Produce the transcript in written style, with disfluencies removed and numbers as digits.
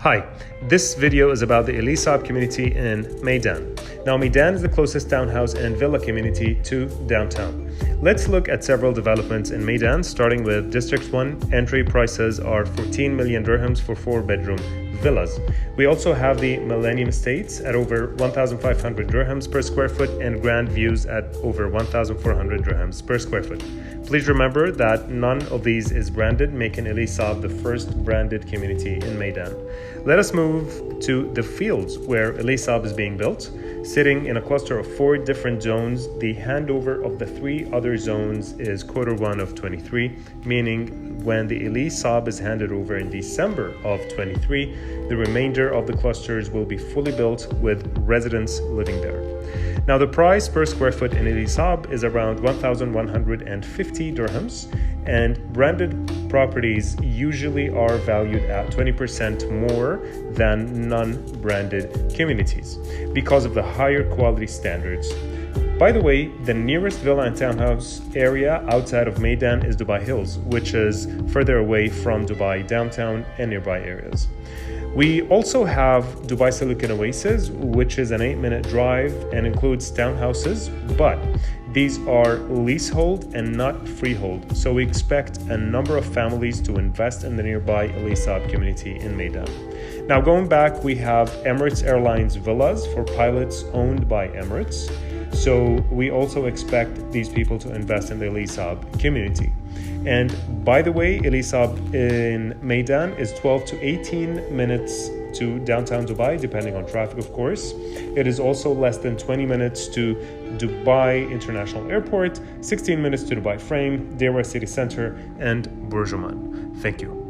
Hi, this video is about the Elie Saab community in Meydan. Now, Meydan is the closest townhouse and villa community to downtown. Let's look at several developments in Meydan, starting with District 1. Entry prices are 14 million dirhams for 4-bedroom villas. We also have the Millennium Estates at over 1,500 dirhams per square foot and Grand Views at over 1,400 dirhams per square foot. Please remember that none of these is branded, making Elie Saab the first branded community in Meydan. Let us move to the fields where Elie Saab is being built. Sitting in a cluster of 4 different zones, the handover of the 3 other zones is Q1 of 23, meaning when the Elie Saab is handed over in December of 23, the remainder of the clusters will be fully built with residents living there. Now, the price per square foot in Elie Saab is around 1,150 dirhams, and branded properties usually are valued at 20% more than non-branded communities because of the higher quality standards. By the way, the nearest villa and townhouse area outside of Meydan is Dubai Hills, which is further away from Dubai downtown and nearby areas. We also have Dubai Silicon Oasis, which is an 8-minute drive and includes townhouses, but these are leasehold and not freehold, so we expect a number of families to invest in the nearby Elie Saab community in Meydan. Now, going back, we have Emirates Airlines villas for pilots owned by Emirates, so we also expect these people to invest in the Elie Saab community. And by the way, Elie Saab in Meydan is 12 to 18 minutes to downtown Dubai, depending on traffic, of course. It is also less than 20 minutes to Dubai International Airport, 16 minutes to Dubai Frame, Deira City Center, and Burj Al Arab. Thank you.